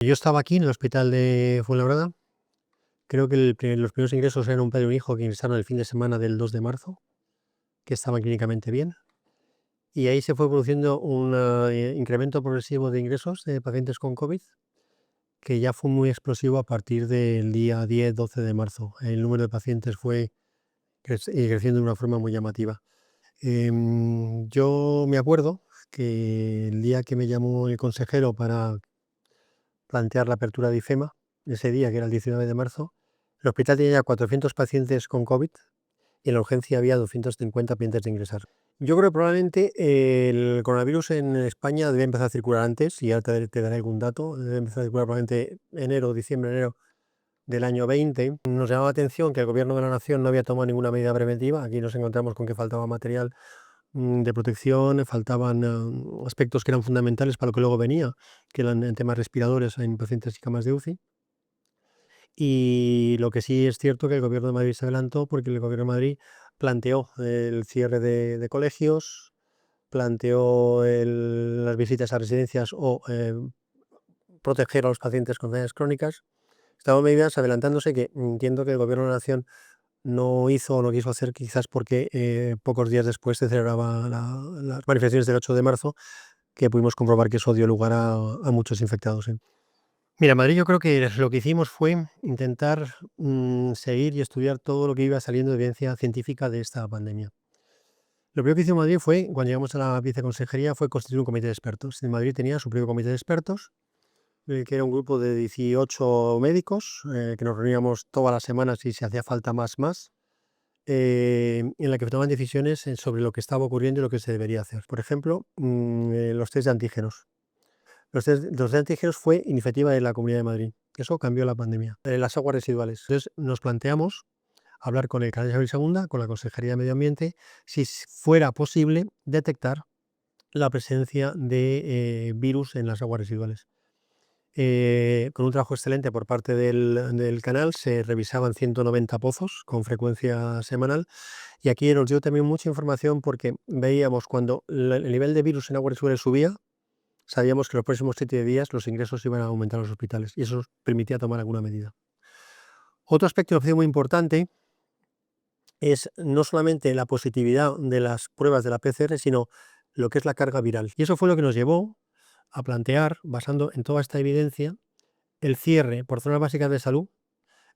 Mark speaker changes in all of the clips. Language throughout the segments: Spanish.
Speaker 1: Yo estaba aquí en el hospital de Fuenlabrada. Creo que los primeros ingresos eran un padre y un hijo que ingresaron el fin de semana del 2 de marzo, que estaban clínicamente bien. Y ahí se fue produciendo un incremento progresivo de ingresos de pacientes con COVID, que ya fue muy explosivo a partir del día 10-12 de marzo. El número de pacientes fue creciendo de una forma muy llamativa. Yo me acuerdo que el día que me llamó el consejero para plantear la apertura de IFEMA, ese día, que era el 19 de marzo, el hospital tenía ya 400 pacientes con COVID y en la urgencia había 250 pendientes de ingresar. Yo creo que probablemente el coronavirus en España debe empezar a circular antes, y ahora te daré algún dato. Debe empezar a circular probablemente enero del año 20. Nos llamaba la atención que el gobierno de la nación no había tomado ninguna medida preventiva. Aquí nos encontramos con que faltaba material de protección, faltaban aspectos que eran fundamentales para lo que luego venía, que eran en temas respiradores en pacientes y camas de UCI. Y lo que sí es cierto que el Gobierno de Madrid se adelantó, porque el Gobierno de Madrid planteó el cierre de colegios, planteó las visitas a residencias o proteger a los pacientes con enfermedades crónicas. Estaban medidas adelantándose que entiendo que el Gobierno de la Nación no hizo o no quiso hacer, quizás porque pocos días después se celebraban las manifestaciones del 8 de marzo, que pudimos comprobar que eso dio lugar a muchos infectados. Mira, en Madrid yo creo que lo que hicimos fue intentar seguir y estudiar todo lo que iba saliendo de evidencia científica de esta pandemia. Lo primero que hicimos en Madrid fue, cuando llegamos a la viceconsejería, fue constituir un comité de expertos. En Madrid tenía su propio comité de expertos, que era un grupo de 18 médicos, que nos reuníamos todas las semanas y si hacía falta más, en la que tomaban decisiones sobre lo que estaba ocurriendo y lo que se debería hacer. Por ejemplo, los test de antígenos. Los test de antígenos fue iniciativa de la Comunidad de Madrid. Eso cambió la pandemia. Las aguas residuales. Entonces nos planteamos hablar con el canal de Isabel II, con la Consejería de Medio Ambiente, si fuera posible detectar la presencia de virus en las aguas residuales. Con un trabajo excelente por parte del canal, se revisaban 190 pozos con frecuencia semanal, y aquí nos dio también mucha información, porque veíamos cuando el nivel de virus en aguas residuales subía, sabíamos que los próximos 7 días los ingresos iban a aumentar en los hospitales, y eso nos permitía tomar alguna medida. Otro aspecto que me parece muy importante es no solamente la positividad de las pruebas de la PCR, sino lo que es la carga viral. Y eso fue lo que nos llevó a plantear, basando en toda esta evidencia, el cierre por zonas básicas de salud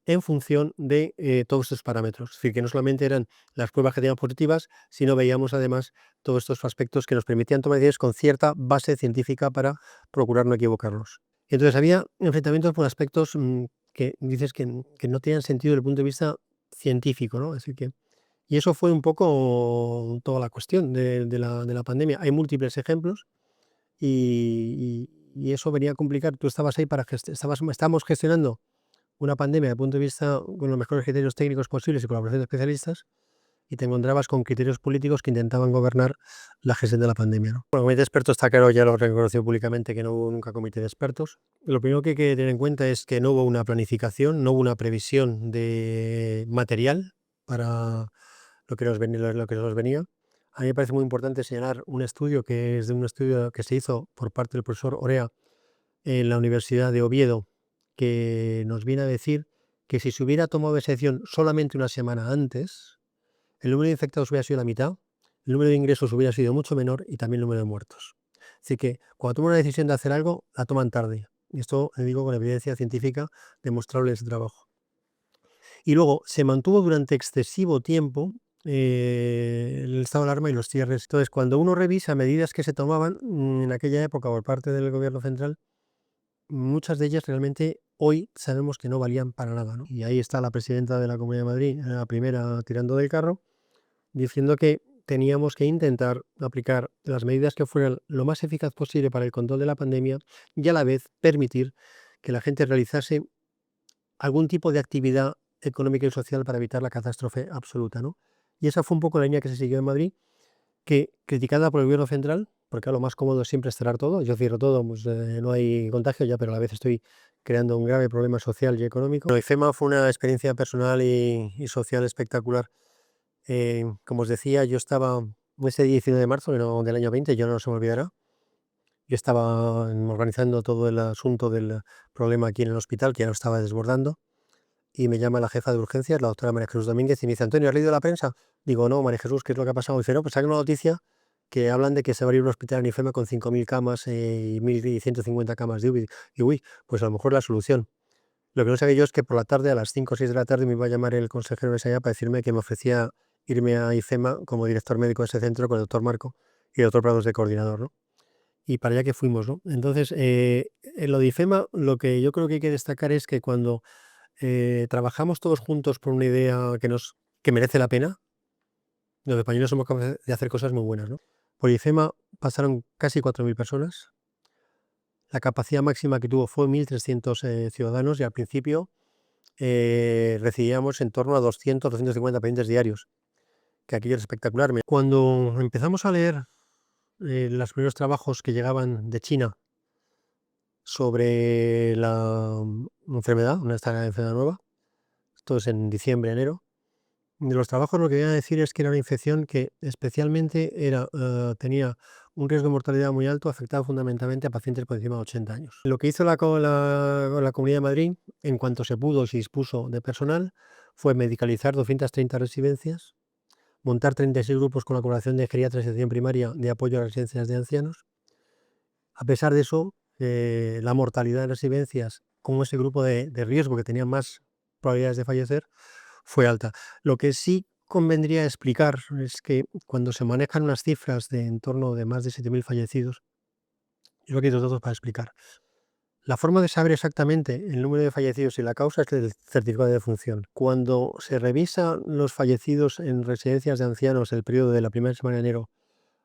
Speaker 1: en función de todos estos parámetros. Es decir, que no solamente eran las pruebas que teníamos positivas, sino veíamos además todos estos aspectos que nos permitían tomar decisiones con cierta base científica para procurar no equivocarnos. Entonces había enfrentamientos por aspectos que dices que no tenían sentido desde el punto de vista científico, ¿no? Es decir, y eso fue un poco toda la cuestión de la pandemia. Hay múltiples ejemplos, y eso venía a complicar. Tú estabas ahí estábamos gestionando una pandemia desde el punto de vista con los mejores criterios técnicos posibles y colaboración de especialistas, y te encontrabas con criterios políticos que intentaban gobernar la gestión de la pandemia, ¿no? Bueno, el comité de expertos está claro, ya lo reconoció públicamente, que no hubo nunca comité de expertos. Lo primero que hay que tener en cuenta es que no hubo una planificación, no hubo una previsión de material para lo que nos venía. A mí me parece muy importante señalar un estudio que es de un estudio que se hizo por parte del profesor Orea en la Universidad de Oviedo, que nos viene a decir que si se hubiera tomado esa decisión solamente una semana antes, el número de infectados hubiera sido la mitad, el número de ingresos hubiera sido mucho menor y también el número de muertos. Así que cuando toman una decisión de hacer algo, la toman tarde. Y esto lo digo con evidencia científica demostrable en ese trabajo. Y luego se mantuvo durante excesivo tiempo el estado de alarma y los cierres. Entonces, cuando uno revisa medidas que se tomaban en aquella época por parte del gobierno central, muchas de ellas realmente hoy sabemos que no valían para nada, ¿no? Y ahí está la presidenta de la Comunidad de Madrid, la primera tirando del carro, diciendo que teníamos que intentar aplicar las medidas que fueran lo más eficaz posible para el control de la pandemia, y a la vez permitir que la gente realizase algún tipo de actividad económica y social para evitar la catástrofe absoluta, ¿no? Y esa fue un poco la línea que se siguió en Madrid, que, criticada por el gobierno central, porque lo más cómodo es siempre cerrar todo. Yo cierro todo, pues no hay contagio ya, pero a la vez estoy creando un grave problema social y económico. Bueno, IFEMA fue una experiencia personal y social espectacular. Como os decía, yo estaba ese 19 de marzo del año 20, yo no se me olvidará. Yo estaba organizando todo el asunto del problema aquí en el hospital, que ya lo estaba desbordando, y me llama la jefa de urgencias, la doctora María Jesús Domínguez, y me dice: Antonio, ¿has leído la prensa? Digo: no, María Jesús, ¿qué es lo que ha pasado? Dice: no, pues hay una noticia que hablan de que se va a abrir un hospital en IFEMA con 5.000 camas y 1.150 camas de UBI. Y uy, pues a lo mejor la solución. Lo que no sabía yo es que por la tarde, a las 5 o 6 de la tarde, me iba a llamar el consejero de Sanidad para decirme que me ofrecía irme a IFEMA como director médico de ese centro con el doctor Marco y el doctor Prados de coordinador, ¿no? Y para allá que fuimos, ¿no? Entonces, en lo de IFEMA, lo que yo creo que hay que destacar es que cuando trabajamos todos juntos por una idea que merece la pena, los españoles somos capaces de hacer cosas muy buenas, ¿no? Por IFEMA pasaron casi 4.000 personas. La capacidad máxima que tuvo fue 1.300 ciudadanos, y al principio recibíamos en torno a 200-250 pacientes diarios, que aquello es espectacular. Cuando empezamos a leer los primeros trabajos que llegaban de China sobre la enfermedad, esta enfermedad nueva, esto es en diciembre, enero, de los trabajos lo que viene a decir es que era una infección que especialmente tenía un riesgo de mortalidad muy alto, afectaba fundamentalmente a pacientes por encima de 80 años. Lo que hizo la Comunidad de Madrid, en cuanto se pudo y se dispuso de personal, fue medicalizar 230 residencias, montar 36 grupos con la colaboración de geriatras y atención primaria de apoyo a las residencias de ancianos. A pesar de eso, la mortalidad en residencias, como ese grupo de riesgo que tenía más probabilidades de fallecer, fue alta. Lo que sí convendría explicar es que cuando se manejan unas cifras de en torno de más de 7.000 fallecidos, yo creo que hay dos datos para explicar. La forma de saber exactamente el número de fallecidos y la causa es el certificado de defunción. Cuando se revisan los fallecidos en residencias de ancianos el periodo de la primera semana de enero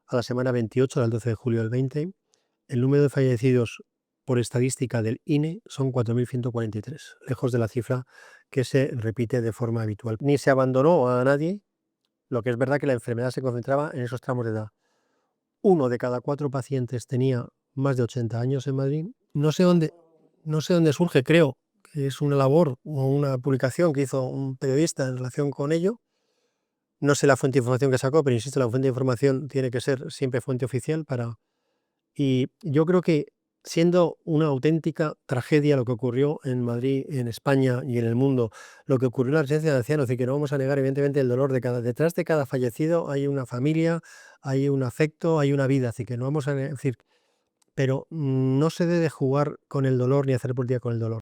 Speaker 1: a la semana 28 del 12 de julio del 20, el número de fallecidos por estadística del INE son 4.143, lejos de la cifra que se repite de forma habitual. Ni se abandonó a nadie, lo que es verdad que la enfermedad se concentraba en esos tramos de edad. 1 de cada 4 pacientes tenía más de 80 años en Madrid. No sé dónde surge, creo que es una labor o una publicación que hizo un periodista en relación con ello. No sé la fuente de información que sacó, pero insisto, la fuente de información tiene que ser siempre fuente oficial para. Y yo creo que, siendo una auténtica tragedia lo que ocurrió en Madrid, en España y en el mundo, lo que ocurrió en la residencia de ancianos, y que no vamos a negar evidentemente el dolor detrás de cada fallecido hay una familia, hay un afecto, hay una vida, así que no vamos a decir, pero no se debe jugar con el dolor ni hacer política con el dolor.